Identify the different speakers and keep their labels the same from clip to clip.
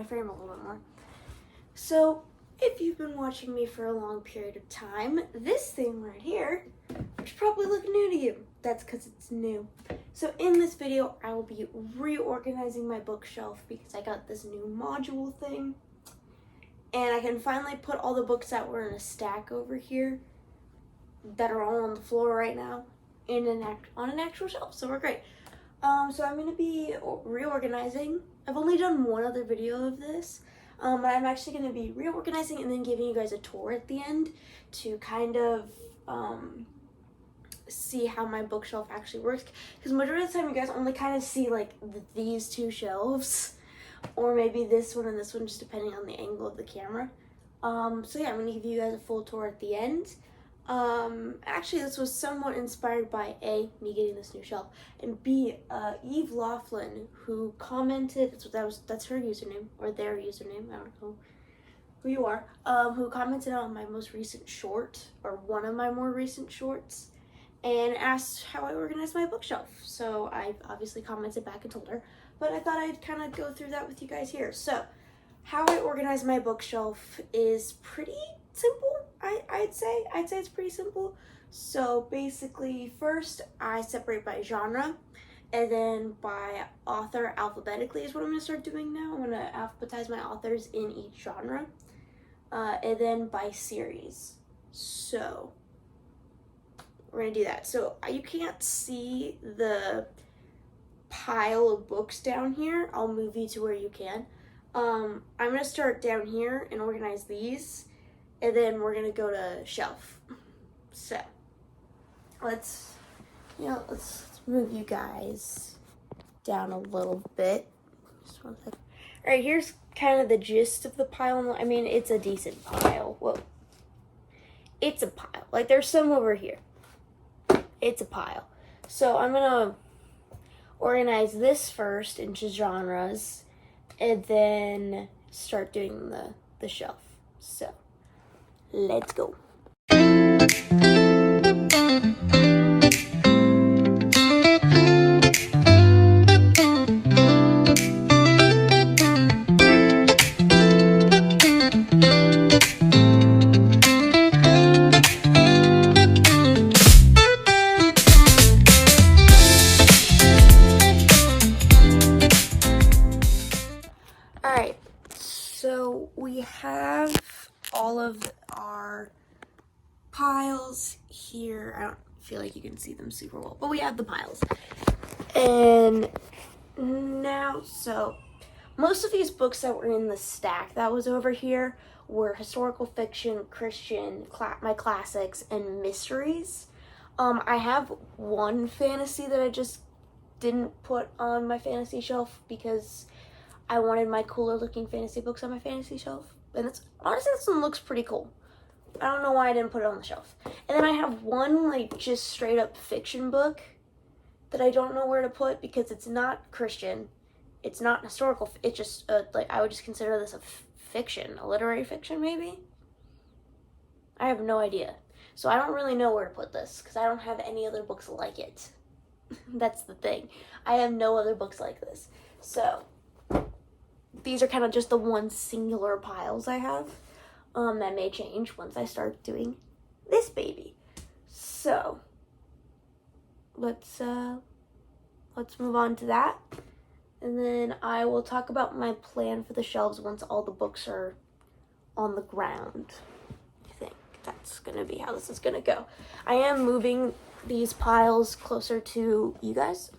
Speaker 1: my frame a little bit more. So, if you've been watching me for a long period of time, this thing right here is probably looking new to you. That's because it's new. So in this video, I will be reorganizing my bookshelf because I got this new module thing. And I can finally put all the books that were in a stack over here that are all on the floor right now on an actual shelf. So we're great. So I'm going to be reorganizing. I've only done one other video of this. But I'm actually going to be reorganizing and then giving you guys a tour at the end to kind of see how my bookshelf actually works. Because majority of the time you guys only kind of see like these two shelves, or maybe this one and this one, just depending on the angle of the camera. So yeah, I'm going to give you guys a full tour at the end. Actually, this was somewhat inspired by A, me getting this new shelf, and B, Eve Laughlin, who commented, that's her username, or their username, I don't know who you are, who commented on my most recent short, or one of my more recent shorts, and asked how I organized my bookshelf. So I obviously commented back and told her, but I thought I'd kind of go through that with you guys here. So, how I organize my bookshelf is pretty simple. I'd say it's pretty simple. So basically, first I separate by genre, and then by author alphabetically is what I'm going to start doing now. I'm going to alphabetize my authors in each genre, and then by series. So we're going to do that. So you can't see the pile of books down here. I'll move you to where you can. I'm going to start down here and organize these. And then we're going to go to shelf. So, let's move you guys down a little bit. Just one second. Alright, here's kind of the gist of the pile. I mean, it's a decent pile. Whoa. It's a pile. Like, there's some over here. It's a pile. So, I'm going to organize this first into genres. And then start doing the shelf. So, let's go. Alright, so we have all of our piles here. I don't feel like you can see them super well, but we have the piles. And now, so most of these books that were in the stack that was over here were historical fiction, Christian, my classics, and mysteries. I have one fantasy that I just didn't put on my fantasy shelf because I wanted my cooler looking fantasy books on my fantasy shelf. And honestly, this one looks pretty cool. I don't know why I didn't put it on the shelf. And then I have one, like, just straight up fiction book that I don't know where to put because it's not Christian. It's not historical. It's just, like, I would just consider this a fiction. A literary fiction, maybe? I have no idea. So I don't really know where to put this because I don't have any other books like it. That's the thing. I have no other books like this. So these are kind of just the one singular piles I have. That may change once I start doing this baby. So let's move on to that, and then I will talk about my plan for the shelves once all the books are on the ground. I think that's gonna be how this is gonna go. I am moving these piles closer to you guys,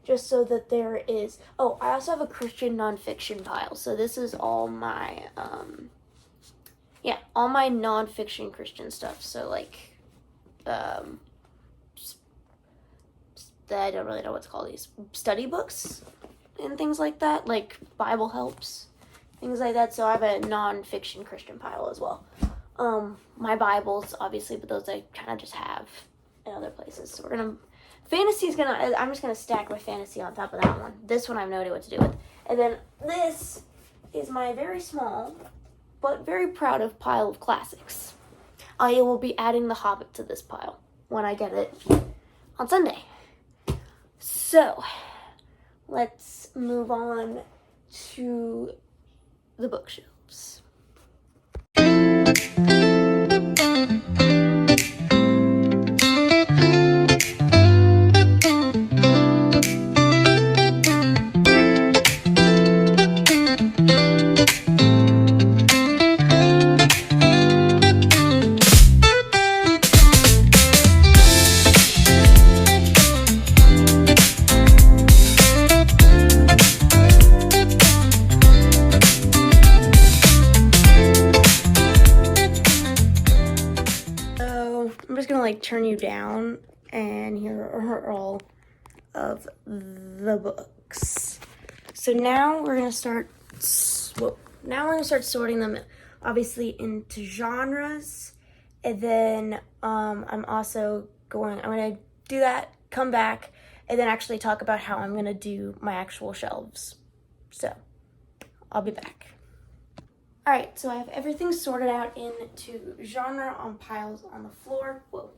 Speaker 1: just so that there is. Oh, I also have a Christian nonfiction pile. So this is all my all my nonfiction Christian stuff. So like, I don't really know what to call these, study books and things like that, like Bible helps, things like that. So I have a nonfiction Christian pile as well. My Bibles, obviously, but those I kind of just have in other places. So I'm just gonna stack my fantasy on top of that one. This one I have no idea what to do with. And then this is my very small but very proud of pile of classics. I will be adding The Hobbit to this pile when I get it on Sunday. So, let's move on to the bookshelves. I'm just gonna like turn you down, and here are all of the books. So now we're gonna start. Sorting them, obviously into genres, and then I'm gonna do that, come back, and then actually talk about how I'm gonna do my actual shelves. So I'll be back. All right, so I have everything sorted out into genre on piles on the floor. Whoa,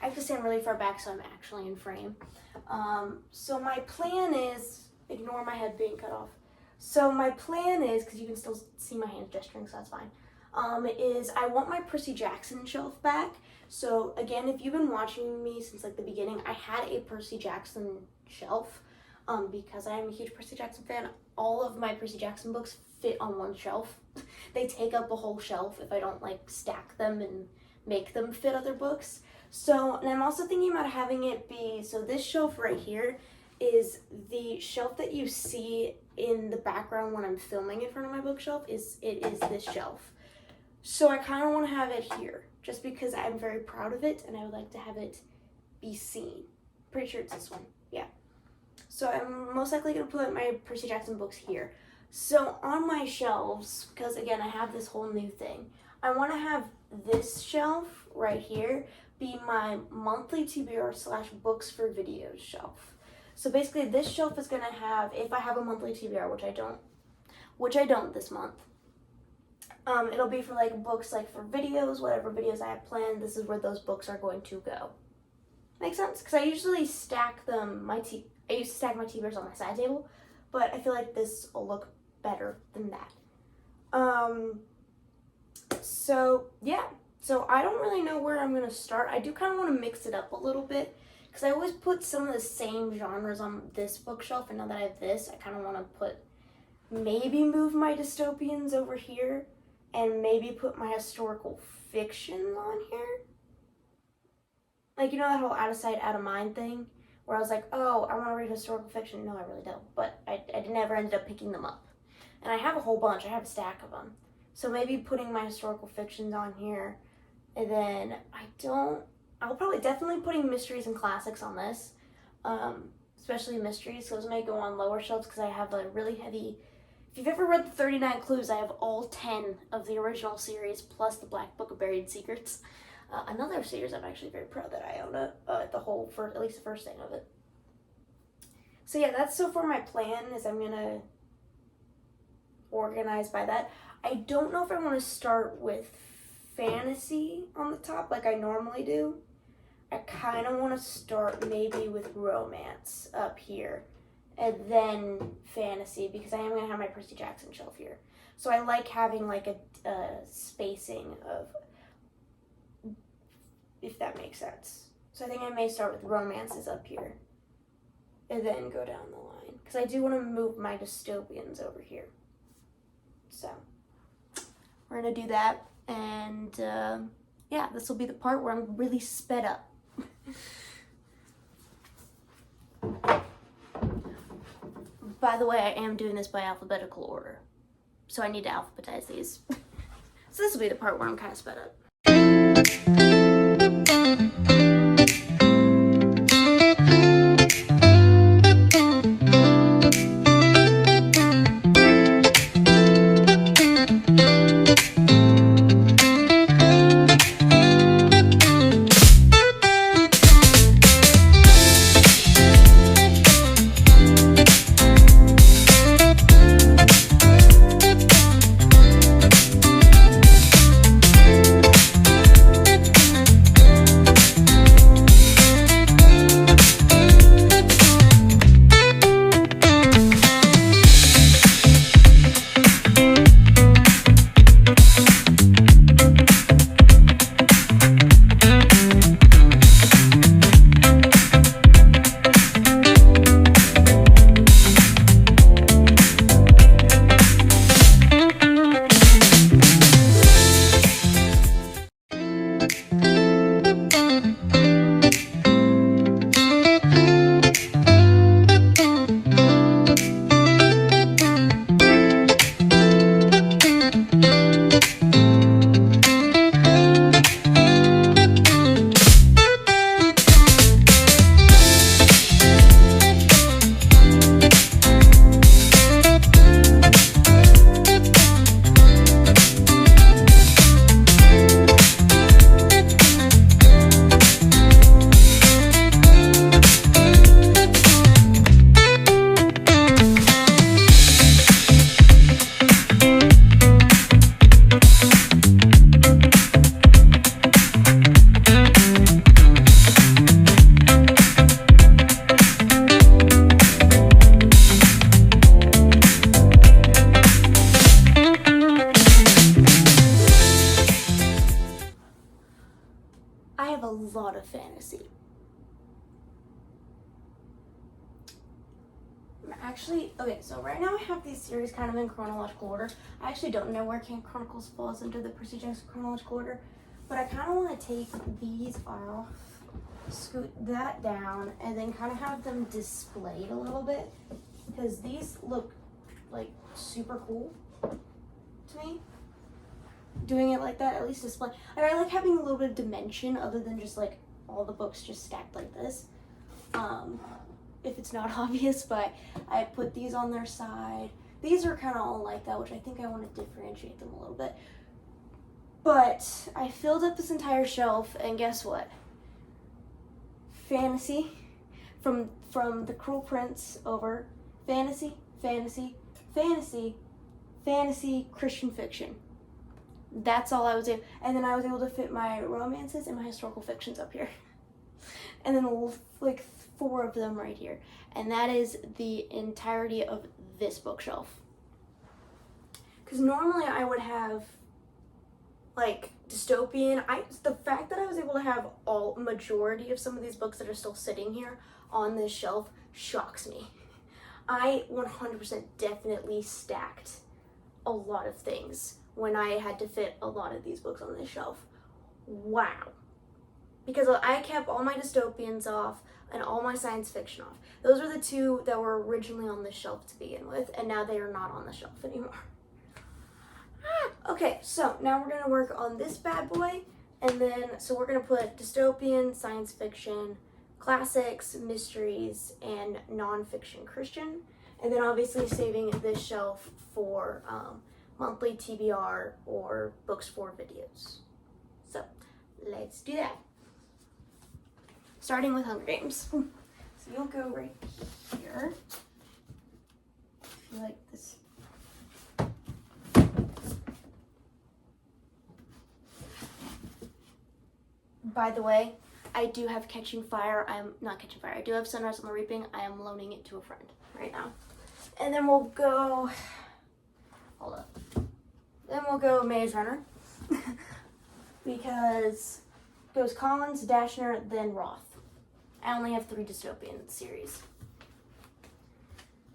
Speaker 1: I have to stand really far back so I'm actually in frame. So my plan is, ignore my head being cut off. So my plan is, because you can still see my hands gesturing, so that's fine, is I want my Percy Jackson shelf back. So again, if you've been watching me since like the beginning, I had a Percy Jackson shelf because I am a huge Percy Jackson fan. All of my Percy Jackson books fit on one shelf. They take up a whole shelf if I don't like stack them and make them fit other books. So, and I'm also thinking about having it be, so this shelf right here is the shelf that you see in the background when I'm filming in front of my bookshelf. It is this shelf. So I kind of want to have it here just because I'm very proud of it and I would like to have it be seen. Pretty sure it's this one. Yeah. So I'm most likely going to put my Percy Jackson books here. So on my shelves, because again, I have this whole new thing, I want to have this shelf right here be my monthly TBR / books for videos shelf. So basically this shelf is going to have, if I have a monthly TBR, which I don't this month, it'll be for like books like for videos, whatever videos I have planned, this is where those books are going to go. Makes sense? Because I usually stack them, I used to stack my TBRs on my side table, but I feel like this will look better than that. So yeah, so I don't really know where I'm going to start. I do kind of want to mix it up a little bit because I always put some of the same genres on this bookshelf, and now that I have this, I kind of want to maybe move my dystopians over here and maybe put my historical fiction on here. Like, you know that whole out of sight, out of mind thing? Where I was like, oh, I want to read historical fiction. No, I really don't. But I never ended up picking them up. And I have a whole bunch. I have a stack of them. So maybe putting my historical fictions on here. And then I'll probably definitely putting mysteries and classics on this. Especially mysteries. Those may go on lower shelves because I have a really heavy... If you've ever read the 39 Clues, I have all 10 of the original series plus the Black Book of Buried Secrets. Another series I'm actually very proud that I own at least the first thing of it. So yeah, that's so far my plan is I'm gonna organize by that. I don't know if I want to start with fantasy on the top like I normally do. I kind of want to start maybe with romance up here and then fantasy because I am gonna have my Percy Jackson shelf here. So I like having like a spacing of, if that makes sense. So I think I may start with romances up here and then go down the line because I do want to move my dystopians over here. So we're gonna do that, and yeah, this will be the part where I'm really sped up. By the way, I am doing this by alphabetical order, so I need to alphabetize these. So this will be the part where I'm kind of sped up. I have a lot of fantasy. Actually, okay, so right now I have these series kind of in chronological order. I actually don't know where Camp Chronicles falls into the Percy Jackson chronological order, but I kind of want to take these off, scoot that down, and then kind of have them displayed a little bit, because these look like super cool to me. Doing it like that, at least display. And I like having a little bit of dimension other than just like all the books just stacked like this. If it's not obvious, but I put these on their side. These are kind of all like that, which I think I want to differentiate them a little bit. But I filled up this entire shelf, and guess what? Fantasy, from the Cruel Prince over fantasy, fantasy, fantasy, fantasy, Christian fiction. That's all I was able, and then I was able to fit my romances and my historical fictions up here. And then like 4 of them right here. And that is the entirety of this bookshelf. Because normally I would have like dystopian. The fact that I was able to have majority of some of these books that are still sitting here on this shelf shocks me. I 100% definitely stacked a lot of things when I had to fit a lot of these books on this shelf. Wow. Because I kept all my dystopians off and all my science fiction off. Those are the 2 that were originally on the shelf to begin with, and now they are not on the shelf anymore. Okay, so now we're gonna work on this bad boy, and then, so we're gonna put dystopian, science fiction, classics, mysteries, and non-fiction Christian, and then obviously saving this shelf for monthly TBR or books for videos. So let's do that. Starting with Hunger Games. So you'll go right here. Like this. By the way, I do have Catching Fire. I'm not Catching Fire. I do have Sunrise on the Reaping. I am loaning it to a friend right now. And then we'll go, hold up. Then we'll go Maze Runner. Because it goes Collins, Dashner, then Roth. I only have 3 dystopian series.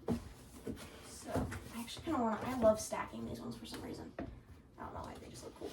Speaker 1: So I actually kind of want to, I love stacking these ones for some reason. I don't know why, they just look cool.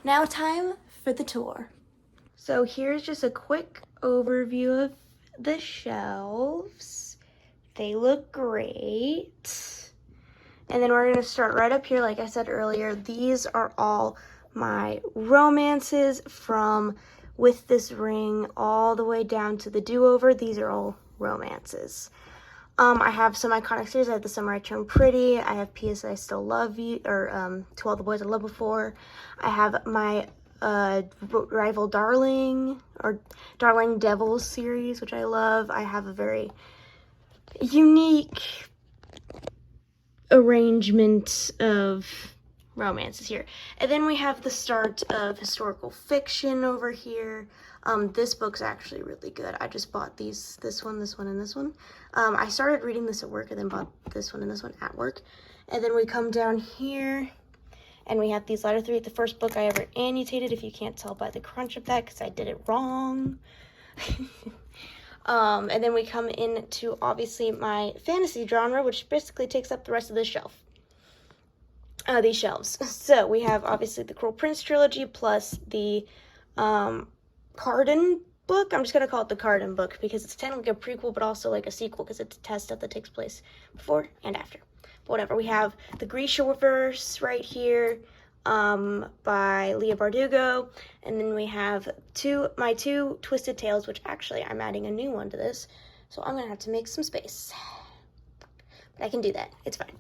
Speaker 1: Now time for the tour. So here's just a quick overview of the shelves. They look great. And then we're gonna start right up here. Like I said earlier, these are all my romances from with this ring all the way down to the Do-Over. These are all romances. I have some iconic series. I have The Summer I Turned Pretty. I have P.S. I Still Love You, or To All the Boys I Loved Before. I have my rival Darling, or Darling Devils series, which I love. I have a very unique arrangement of romances here. And then we have the start of historical fiction over here. This book's actually really good. I just bought this one, and this one. I started reading this at work and then bought this one and this one at work. And then we come down here and we have these Letter 3, the first book I ever annotated, if you can't tell by the crunch of that, because I did it wrong. And then we come into, obviously, my fantasy genre, which basically takes up the rest of this shelf. These shelves. So we have, obviously, the Cruel Prince trilogy, plus the Cardan book. I'm just going to call it the Cardan book, because it's technically a prequel, but also like a sequel, because it's a test that takes place before and after. But whatever. We have the Grishaverse right here, by Leigh Bardugo, and then we have my two Twisted Tales, which actually I'm adding a new one to this, so I'm gonna have to make some space, but I can do that. It's fine.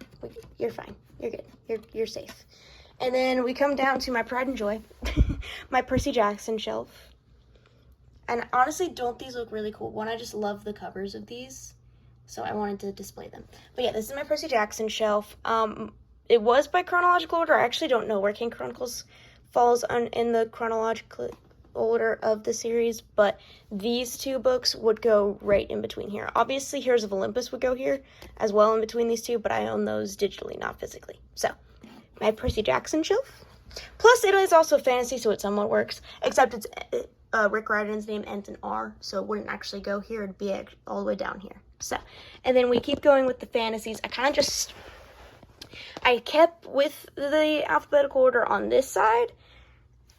Speaker 1: You're fine. You're good. You're safe. And then we come down to my pride and joy, my Percy Jackson shelf. And honestly, don't these look really cool? One, I just love the covers of these, so I wanted to display them. But yeah, this is my Percy Jackson shelf. It was by chronological order. I actually don't know where King Chronicles falls in the chronological order of the series, but these two books would go right in between here. Obviously, Heroes of Olympus would go here as well in between these two, but I own those digitally, not physically. So, my Percy Jackson shelf. Plus, it is also fantasy, so it somewhat works, except it's Rick Riordan's name ends in R, so it wouldn't actually go here. It'd be all the way down here. So, and then we keep going with the fantasies. I kept with the alphabetical order on this side.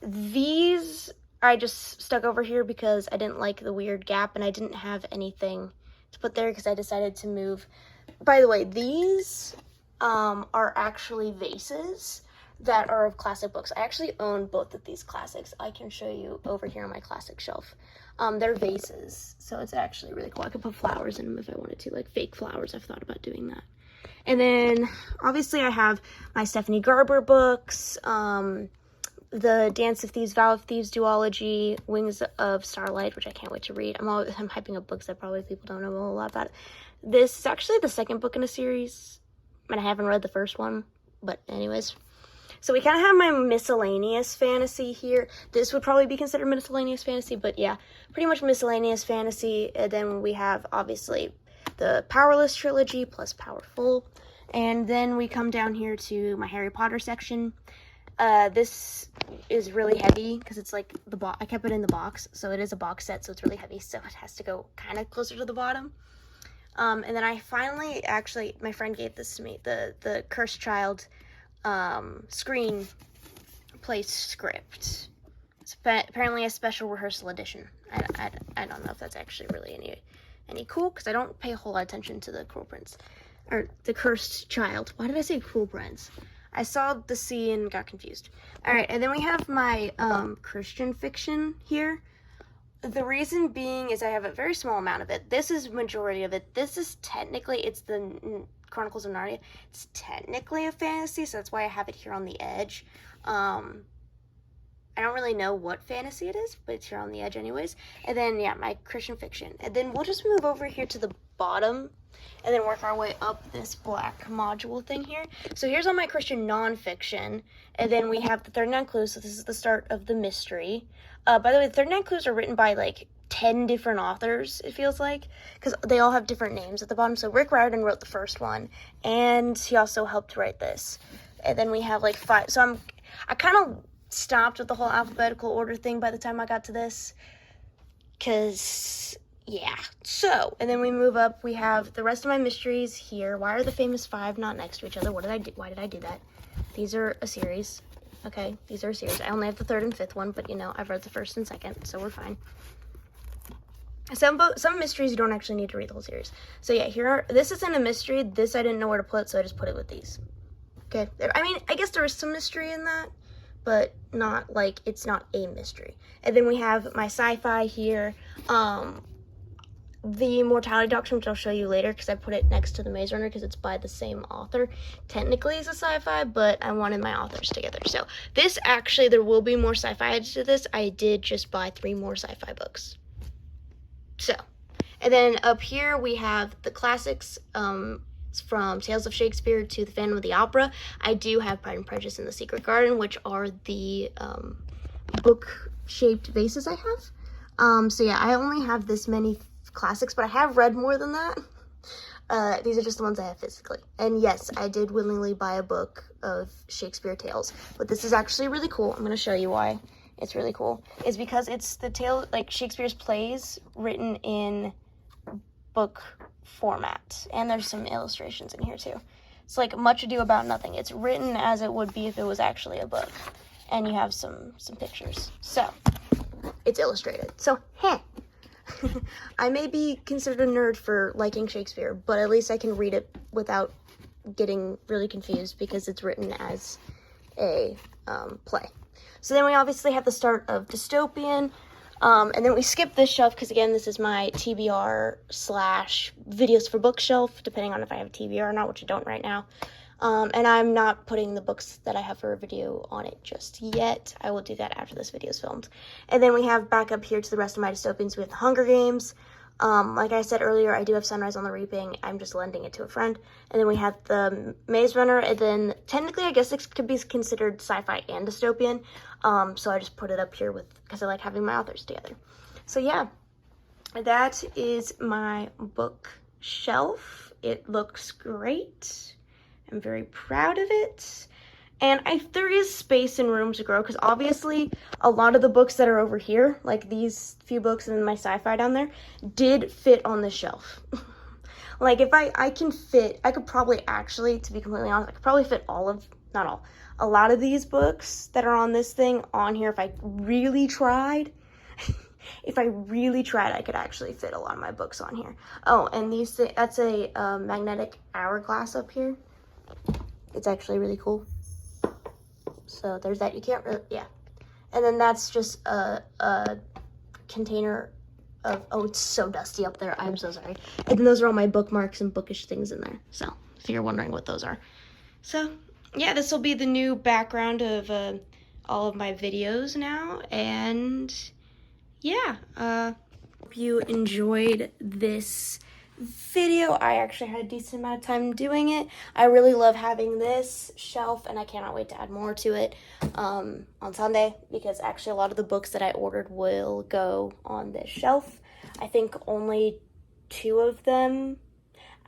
Speaker 1: These I just stuck over here because I didn't like the weird gap, and I didn't have anything to put there because I decided to move. By the way, these are actually vases that are of classic books. I actually own both of these classics. I can show you over here on my classic shelf. They're vases, so it's actually really cool. I could put flowers in them if I wanted to, like fake flowers. I've thought about doing that. And then, obviously, I have my Stephanie Garber books, the Dance of Thieves, Vow of Thieves duology, Wings of Starlight, which I can't wait to read. I'm hyping up books that probably people don't know a lot about. This is actually the second book in a series, and I haven't read the first one, but anyways. So we kind of have my miscellaneous fantasy here. This would probably be considered miscellaneous fantasy, but yeah, pretty much miscellaneous fantasy. And then we have, obviously, the Powerless trilogy plus Powerful. And then we come down here to my Harry Potter section. This is really heavy because it's like I kept it in the box, so it is a box set, so it's really heavy, so it has to go kind of closer to the bottom. And then I finally, actually, my friend gave this to me, the Cursed Child screen play script. It's apparently a special rehearsal edition. I don't know if that's actually really any cool, because I don't pay a whole lot of attention to the Cruel Prince, or the Cursed Child. Why did I say Cruel Prince? I saw the C and got confused. Alright, and then we have my Christian fiction here. The reason being is I have a very small amount of it. This is majority of it. This is technically, it's the Chronicles of Narnia. It's technically a fantasy, so that's why I have it here on the edge. I don't really know what fantasy it is, but it's here on the edge anyways. And then, yeah, my Christian fiction. And then we'll just move over here to the bottom and then work our way up this black module thing here. So here's all my Christian nonfiction. And then we have the 39 Clues. So this is the start of the mystery. By the way, the 39 Clues are written by like 10 different authors, it feels like, because they all have different names at the bottom. So Rick Riordan wrote the first one, and he also helped write this. And then we have like 5. So I kind of stopped with the whole alphabetical order thing by the time I got to this, because yeah. So, and then we move up. We have the rest of my mysteries here. Why are the famous 5 not next to each other? What did I do? Why did I do that? These are a series. Okay, these are a series. I only have the 3rd and 5th one, but you know, I've read the 1st and 2nd, so we're fine. Some mysteries you don't actually need to read the whole series. So yeah, this isn't a mystery. This I didn't know where to put, so I just put it with these. Okay, I mean, I guess there is some mystery in that, but not like, it's not a mystery. And then we have my sci-fi here. The Mortality Doctrine, which I'll show you later because I put it next to the Maze Runner because it's by the same author. Technically it's a sci-fi, but I wanted my authors together. So this actually, there will be more sci-fi added to this. I did just buy 3 more sci-fi books. So, and then up here we have the classics, from Tales of Shakespeare to The Phantom of the Opera. I do have Pride and Prejudice and The Secret Garden, which are the book-shaped vases I have. So yeah, I only have this many classics, but I have read more than that. These are just the ones I have physically. And yes, I did willingly buy a book of Shakespeare tales, but this is actually really cool. I'm going to show you why it's really cool. It's because it's the tale, like Shakespeare's plays written in book format, and there's some illustrations in here too. It's like Much Ado About Nothing. It's written as it would be if it was actually a book, and you have some pictures. So it's illustrated. So I may be considered a nerd for liking Shakespeare, but at least I can read it without getting really confused because it's written as a play. So then we obviously have the start of Dystopian, and then we skip this shelf because, again, this is my TBR / videos for bookshelf, depending on if I have a TBR or not, which I don't right now. And I'm not putting the books that I have for a video on it just yet. I will do that after this video is filmed. And then we have back up here to the rest of my dystopians. We have the Hunger Games. Like I said earlier, I do have Sunrise on the Reaping. I'm just lending it to a friend. And then we have the Maze Runner. And then technically, I guess this could be considered sci-fi and dystopian. So I just put it up here because I like having my authors together. So yeah, that is my bookshelf. It looks great. I'm very proud of it. And there is space and room to grow because obviously a lot of the books that are over here, like these few books and then my sci-fi down there, did fit on the shelf. Like if I could probably actually, to be completely honest, I could probably fit a lot of these books that are on this thing on here if I really tried. If I really tried, I could actually fit a lot of my books on here. Oh, and that's a magnetic hourglass up here. It's actually really cool. So there's that. You can't really, yeah. And then that's just a container of, oh, it's so dusty up there. I'm so sorry. And then those are all my bookmarks and bookish things in there. So if you're wondering what those are. So yeah, this will be the new background of all of my videos now. And yeah, hope you enjoyed this video. I actually had a decent amount of time doing it. I really love having this shelf, and I cannot wait to add more to it on Sunday, because actually a lot of the books that I ordered will go on this shelf. I think only 2 of them,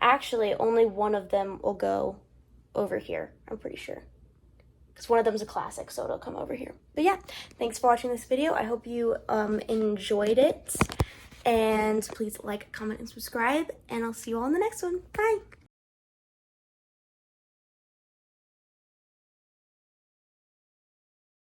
Speaker 1: actually only 1 of them will go over here, I'm pretty sure, because one of them is a classic, so it'll come over here. But yeah, thanks for watching this video. I hope you enjoyed it. And please like, comment, and subscribe. And I'll see you all in the next one. Bye.